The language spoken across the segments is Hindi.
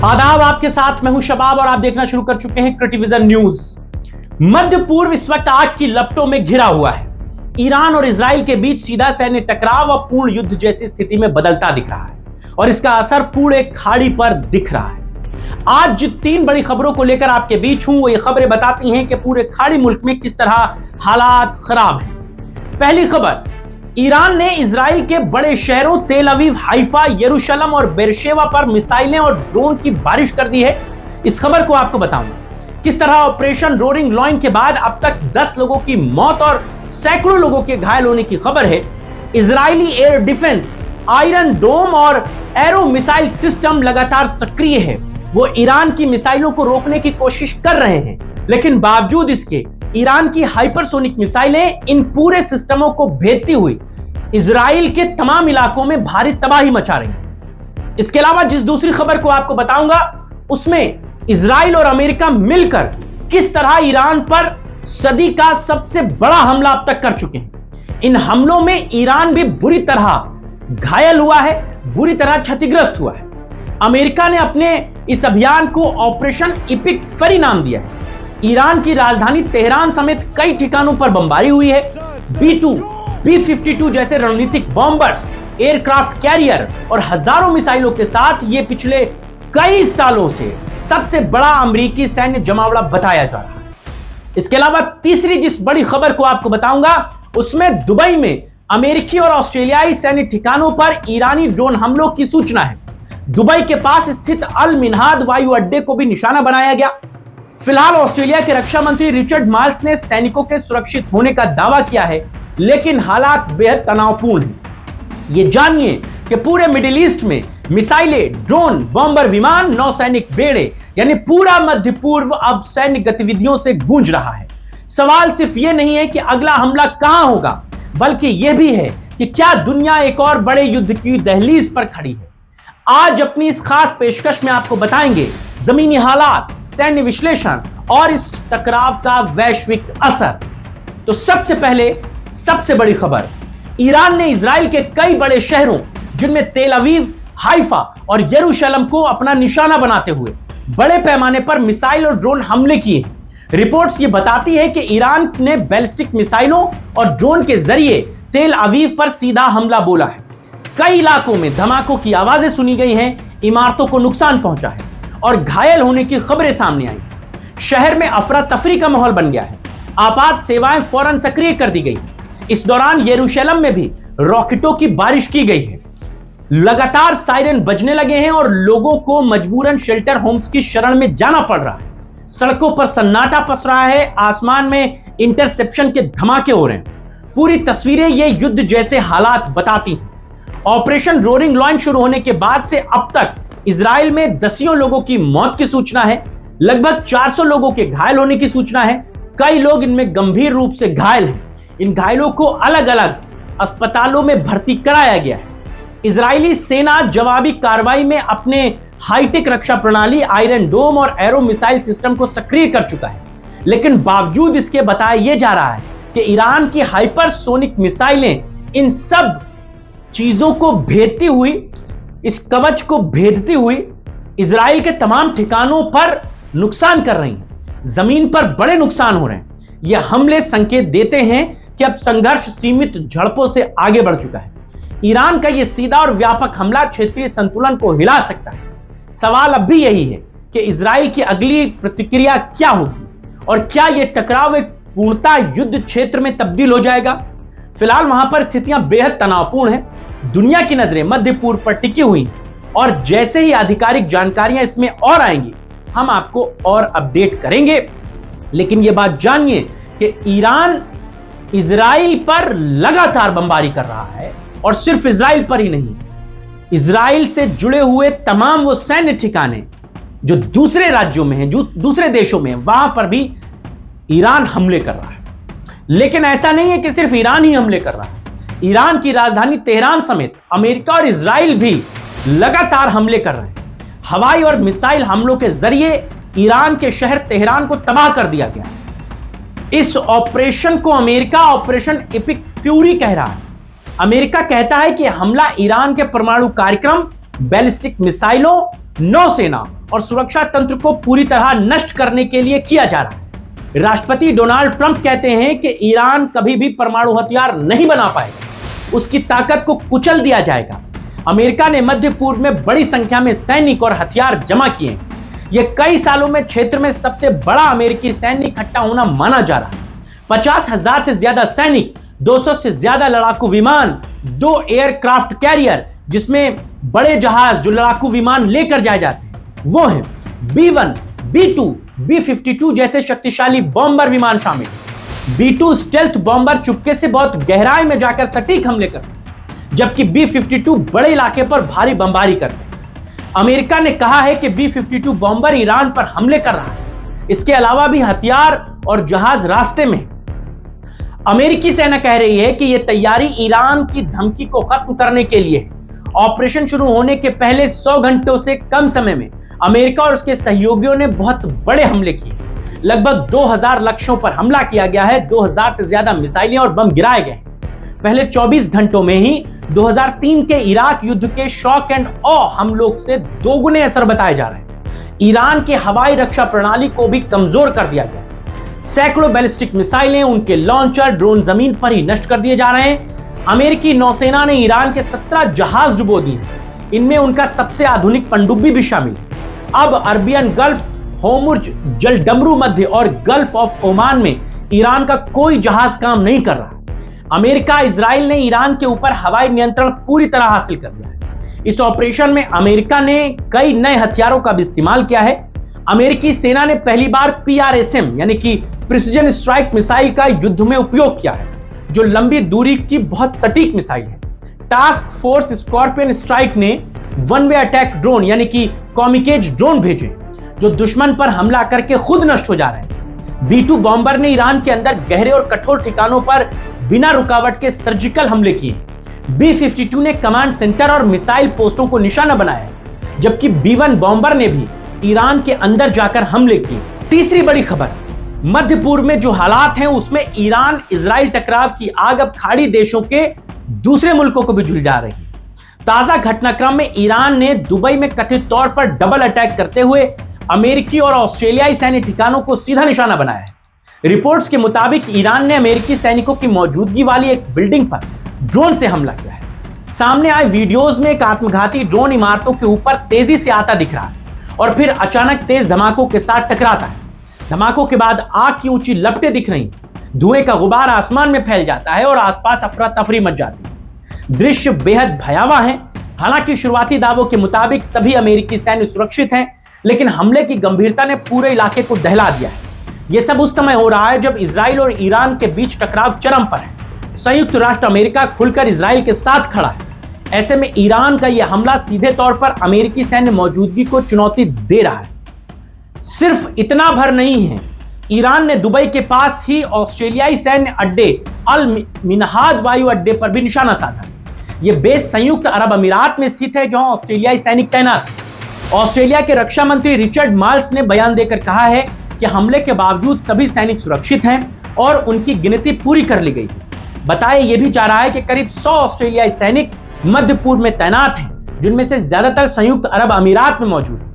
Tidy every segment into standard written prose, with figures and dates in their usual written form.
आदाब, आपके साथ मैं हूं शबाब और आप देखना शुरू कर चुके हैं क्रिटिविजन न्यूज। मध्य पूर्व इस वक्त आग की लपटों में घिरा हुआ है। ईरान और इजराइल के बीच सीधा सैन्य टकराव और पूर्ण युद्ध जैसी स्थिति में बदलता दिख रहा है और इसका असर पूरे खाड़ी पर दिख रहा है। आज जिन 3 बड़ी खबरों को लेकर आपके बीच हूं, वो ये खबरें बताती हैं कि पूरे खाड़ी मुल्क में किस तरह हालात खराब हैं। पहली खबर, ईरान ने इजराइल के बड़े शहरों तेल अवीव, हाइफा, यरूशलेम और बेरशेवा पर मिसाइलें और ड्रोन की बारिश कर दी है। इस खबर को आपको बताऊंगा किस तरह ऑपरेशन रोरिंग लॉयन के बाद अब तक 10 लोगों की मौत और सैकड़ों लोगों के घायल होने की खबर है। इजरायली एयर डिफेंस आयरन डोम और एरो मिसाइल सिस्टम लगातार सक्रिय है। वो ईरान की मिसाइलों को रोकने की कोशिश कर रहे हैं, लेकिन बावजूद इसके ईरान की हाइपरसोनिक मिसाइलें इन पूरे सिस्टमों को भेदती हुई इजराइल के तमाम इलाकों में भारी तबाही मचा रही हैं। इसके अलावा जिस दूसरी खबर को आपको बताऊंगा, उसमें इजराइल और अमेरिका मिलकर किस तरह ईरान पर सदी का सबसे बड़ा हमला अब तक कर चुके हैं। इन हमलों में ईरान भी बुरी तरह घायल हुआ है, बुरी तरह क्षतिग्रस्त हुआ है। अमेरिका ने अपने इस अभियान को ऑपरेशन इपिक फरी नाम दिया है। ईरान की राजधानी तेहरान समेत कई ठिकानों पर बमबारी हुई है। B-2, B-52 जैसे रणनीतिक बॉम्बर्स, एयरक्राफ्ट कैरियर और हजारों मिसाइलों के साथ ये पिछले कई सालों से सबसे बड़ा अमेरिकी सैन्य जमावड़ा बताया जा रहा है। इसके अलावा तीसरी जिस बड़ी खबर को आपको बताऊंगा, उसमें दुबई में अमेरिकी और ऑस्ट्रेलियाई सैन्य ठिकानों पर ईरानी ड्रोन हमलों की सूचना है। दुबई के पास स्थित अल मिन्हाद वायु अड्डे को भी निशाना बनाया गया। फिलहाल ऑस्ट्रेलिया के रक्षा मंत्री रिचर्ड मार्ल्स ने सैनिकों के सुरक्षित होने का दावा किया है, लेकिन हालात बेहद तनावपूर्ण हैं। ये जानिए कि पूरे मिडिल ईस्ट में मिसाइलें, ड्रोन, बॉम्बर विमान, नौसैनिक बेड़े यानी पूरा मध्य पूर्व अब सैन्य गतिविधियों से गूंज रहा है। सवाल सिर्फ ये नहीं है कि अगला हमला कहां होगा, बल्कि यह भी है कि क्या दुनिया एक और बड़े युद्ध की दहलीज पर खड़ी है। आज अपनी इस खास पेशकश में आपको बताएंगे जमीनी हालात, सैन्य विश्लेषण और इस टकराव का वैश्विक असर। तो सबसे पहले सबसे बड़ी खबर, ईरान ने इजराइल के कई बड़े शहरों जिनमें तेल अवीव, हाइफा और यरूशलेम को अपना निशाना बनाते हुए बड़े पैमाने पर मिसाइल और ड्रोन हमले किए हैं। रिपोर्ट्स ये बताती है कि ईरान ने बैलिस्टिक मिसाइलों और ड्रोन के जरिए तेल अवीव पर सीधा हमला बोला है। कई इलाकों में धमाकों की आवाजें सुनी गई हैं, इमारतों को नुकसान पहुंचा है और घायल होने की खबरें सामने आई। शहर में अफरा तफरी का माहौल बन गया है। आपात सेवाएं फौरन सक्रिय कर दी गई। इस दौरान यरूशलेम में भी रॉकेटों की बारिश की गई है। लगातार सायरन बजने लगे हैं और लोगों को मजबूरन शेल्टर होम्स की शरण में जाना पड़ रहा है। सड़कों पर सन्नाटा पस रहा है, आसमान में इंटरसेप्शन के धमाके हो रहे हैं। पूरी तस्वीरें ये युद्ध जैसे हालात बताती हैं। ऑपरेशन रोरिंग लॉयन शुरू होने के बाद से अब तक इजराइल में दसियों लोगों की मौत की सूचना है, लगभग 400 लोगों के घायल होने की सूचना है। कई लोग इनमें गंभीर रूप से घायल हैं। इन घायलों को अलग अलग अस्पतालों में भर्ती कराया गया है। इजरायली सेना जवाबी कार्रवाई में अपने हाईटेक रक्षा प्रणाली आयरन डोम और एरो मिसाइल सिस्टम को सक्रिय कर चुका है, लेकिन बावजूद इसके बताया यह जा रहा है कि ईरान की हाइपरसोनिक मिसाइलें इन सब चीजों को भेदती हुई, इस कवच को भेदती हुई इजराइल के तमाम ठिकानों पर नुकसान कर रही हैं। जमीन पर बड़े नुकसान हो रहे हैं। यह हमले संकेत देते हैं कि अब संघर्ष सीमित झड़पों से आगे बढ़ चुका है। ईरान का यह सीधा और व्यापक हमला क्षेत्रीय संतुलन को हिला सकता है। सवाल अब भी यही है कि इजराइल की अगली प्रतिक्रिया क्या होगी और क्या यह टकराव एक पूर्णतः युद्ध क्षेत्र में तब्दील हो जाएगा। फिलहाल वहां पर स्थितियां बेहद तनावपूर्ण हैं। दुनिया की नजरें मध्य पूर्व पर टिकी हुई हैं और जैसे ही आधिकारिक जानकारियां इसमें और आएंगी, हम आपको और अपडेट करेंगे। लेकिन यह बात जानिए कि ईरान इजराइल पर लगातार बमबारी कर रहा है और सिर्फ इजराइल पर ही नहीं, इजराइल से जुड़े हुए तमाम वो सैन्य ठिकाने जो दूसरे राज्यों में हैं, जो दूसरे देशों में हैं, वहां पर भी ईरान हमले कर रहा है। लेकिन ऐसा नहीं है कि सिर्फ ईरान ही हमले कर रहा है। ईरान की राजधानी तेहरान समेत अमेरिका और इजराइल भी लगातार हमले कर रहे हैं। हवाई और मिसाइल हमलों के जरिए ईरान के शहर तेहरान को तबाह कर दिया गया। इस ऑपरेशन को अमेरिका ऑपरेशन इपिक फ्यूरी कह रहा है। अमेरिका कहता है कि हमला ईरान के परमाणु कार्यक्रम बैलिस्टिक मिसाइलों, नौसेना और सुरक्षा तंत्र को पूरी तरह नष्ट करने के लिए किया जा रहा है। राष्ट्रपति डोनाल्ड ट्रंप कहते हैं कि ईरान कभी भी परमाणु हथियार नहीं बना पाएगा, उसकी ताकत को कुचल दिया जाएगा। अमेरिका ने मध्य पूर्व में बड़ी संख्या में सैनिक और हथियार जमा किए हैं। यह कई सालों में क्षेत्र में सबसे बड़ा अमेरिकी सैन्य इकट्ठा होना माना जा रहा है। 50,000 से ज्यादा सैनिक, 200 से ज्यादा लड़ाकू विमान, 2 एयरक्राफ्ट कैरियर जिसमें बड़े जहाज जो लड़ाकू विमान लेकर जाए जाते हैं वो हैं B-1, B-2, B-52 जैसे शक्तिशाली बॉम्बर विमान शामिल। B-2 स्टेल्थ बॉम्बर चुपके से बहुत गहराई में जाकर सटीक हमले करते हैं, जबकि B-52 बड़े इलाके पर भारी बमबारी करते हैं। अमेरिका ने कहा है कि B-52 बॉम्बर ईरान पर हमले कर रहा है। इसके अलावा भी हथियार और जहाज रास्ते में। अमेरिकी सेना कह रही है कि यह तैयारी ईरान की धमकी को खत्म करने के लिए है। ऑपरेशन शुरू होने के पहले 100 घंटों से कम समय में अमेरिका और उसके सहयोगियों ने बहुत बड़े हमले किए। लगभग 2000 लक्ष्यों पर हमला किया गया है। 2000 से ज्यादा मिसाइलें और बम गिराए गए। पहले 24 घंटों में ही 2003 के इराक युद्ध के शॉक एंड ऑ हमलों से दोगुने असर बताए जा रहे हैं। ईरान के हवाई रक्षा प्रणाली को भी कमजोर कर दिया गया। सैकड़ों बैलिस्टिक मिसाइलें, उनके लॉन्चर, ड्रोन जमीन पर ही नष्ट कर दिए जा रहे हैं। अमेरिकी नौसेना ने ईरान के 17 जहाज डुबो दिए। इनमें उनका सबसे आधुनिक पनडुब्बी भी शामिल है। अब अरबियन गल्फ, होर्मुज जलडमरू मध्य और गल्फ ऑफ ओमान में ईरान का कोई जहाज काम नहीं कर रहा। अमेरिका, इजराइल ने ईरान के ऊपर हवाई नियंत्रण पूरी तरह हासिल कर लिया है। इस ऑपरेशन में अमेरिका ने कई नए हथियारों का भी इस्तेमाल किया है। अमेरिकी सेना ने पहली बार PRSM यानी कि प्रिसिजन स्ट्राइक मिसाइल का युद्ध में उपयोग किया है, जो लंबी दूरी की बहुत सटीक मिसाइल है। टास्क फोर्स स्कॉर्पियन स्ट्राइक ने वन वे अटैक ड्रोन यानी कि कॉमिकेज ड्रोन भेजे, जो दुश्मन पर हमला करके खुद नष्ट हो जा रहे हैं। B-2 बॉम्बर ने ईरान के अंदर गहरे और कठोर ठिकानों पर बिना रुकावट के सर्जिकल हमले किए। B-52 ने कमांड सेंटर और मिसाइल पोस्टों को निशाना बनाया, जबकि B-1 बॉम्बर ने भी ईरान के अंदर जाकर हमले किए। तीसरी बड़ी खबर, मध्य पूर्व में जो हालात हैं उसमें ईरान इजराइल टकराव की आग अब खाड़ी देशों के दूसरे मुल्कों को भी झुलसा रही है। ताजा घटनाक्रम में ईरान ने दुबई में कथित तौर पर डबल अटैक करते हुए अमेरिकी और ऑस्ट्रेलियाई सैन्य ठिकानों को सीधा निशाना बनाया है। रिपोर्ट्स के मुताबिक ईरान ने अमेरिकी सैनिकों की मौजूदगी वाली एक बिल्डिंग पर ड्रोन से हमला किया है। सामने आए वीडियोस में एक आत्मघाती ड्रोन इमारतों के ऊपर तेजी से आता दिख रहा है और फिर अचानक तेज धमाकों के साथ टकराता है। धमाकों के बाद आग की ऊंची लपटें दिख रही, धुएं का गुबार आसमान में फैल जाता है और आसपास अफरा तफरी मच जाती है। दृश्य बेहद भयावह है। हालांकि शुरुआती दावों के मुताबिक सभी अमेरिकी सैन्य सुरक्षित हैं, लेकिन हमले की गंभीरता ने पूरे इलाके को दहला दिया है। यह सब उस समय हो रहा है जब इजराइल और ईरान के बीच टकराव चरम पर है। संयुक्त राष्ट्र अमेरिका खुलकर इजराइल के साथ खड़ा है। ऐसे में ईरान का यह हमला सीधे तौर पर अमेरिकी सैन्य मौजूदगी को चुनौती दे रहा है। सिर्फ इतना भर नहीं है, ईरान ने दुबई के पास ही ऑस्ट्रेलियाई सैन्य अड्डे अल मिनहाज वायु अड्डे पर भी निशाना साधा। यह बेस संयुक्त अरब अमीरात में स्थित है, जहां ऑस्ट्रेलियाई सैनिक तैनात हैं। ऑस्ट्रेलिया के रक्षा मंत्री रिचर्ड मार्ल्स ने बयान देकर कहा है कि हमले के बावजूद सभी सैनिक सुरक्षित हैं और उनकी गिनती पूरी कर ली गई है। बताया यह भी जा रहा है कि करीब 100 ऑस्ट्रेलियाई सैनिक मध्य पूर्व में तैनात हैं, जिनमें से ज्यादातर संयुक्त अरब अमीरात में मौजूद हैं।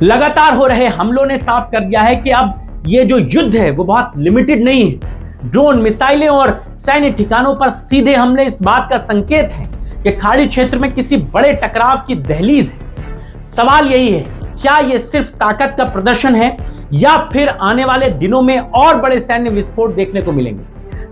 लगातार हो रहे हमलों ने साफ कर दिया है कि अब यह जो युद्ध है वो बहुत लिमिटेड नहीं है। ड्रोन, मिसाइलें और सैन्य ठिकानों पर सीधे हमले इस बात का संकेत है कि खाड़ी क्षेत्र में किसी बड़े टकराव की दहलीज है। सवाल यही है, क्या यह सिर्फ ताकत का प्रदर्शन है या फिर आने वाले दिनों में और बड़े सैन्य विस्फोट देखने को मिलेंगे?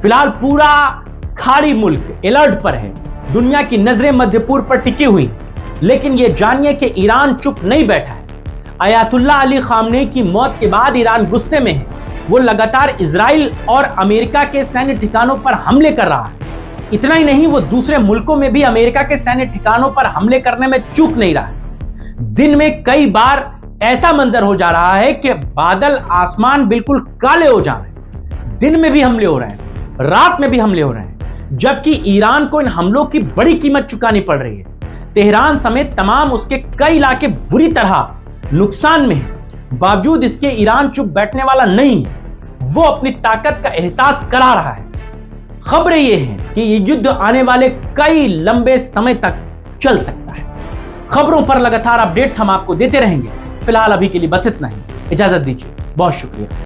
फिलहाल पूरा खाड़ी मुल्क अलर्ट पर है। दुनिया की नजरें मध्य पूर्व पर टिकी हुई, लेकिन यह जानिए कि ईरान चुप नहीं बैठा है। अयातुल्लाह अली खामनेई की मौत के बाद ईरान गुस्से में है। वो लगातार इजराइल और अमेरिका के सैन्य ठिकानों पर हमले कर रहा है। इतना ही नहीं, वो दूसरे मुल्कों में भी अमेरिका के सैन्य ठिकानों पर हमले करने में चूक नहीं रहा है। दिन में कई बार ऐसा मंजर हो जा रहा है कि बादल, आसमान बिल्कुल काले हो जा रहे हैं। दिन में भी हमले हो रहे हैं, रात में भी हमले हो रहे हैं, जबकि ईरान को इन हमलों की बड़ी कीमत चुकानी पड़ रही है। तेहरान समेत तमाम उसके कई इलाके बुरी तरह नुकसान में है। बावजूद इसके ईरान चुप बैठने वाला नहीं है। वो अपनी ताकत का एहसास करा रहा है। खबरें ये हैं कि ये युद्ध आने वाले कई लंबे समय तक चल सकता है। खबरों पर लगातार अपडेट्स हम आपको देते रहेंगे। फिलहाल अभी के लिए बस इतना ही, इजाजत दीजिए, बहुत शुक्रिया।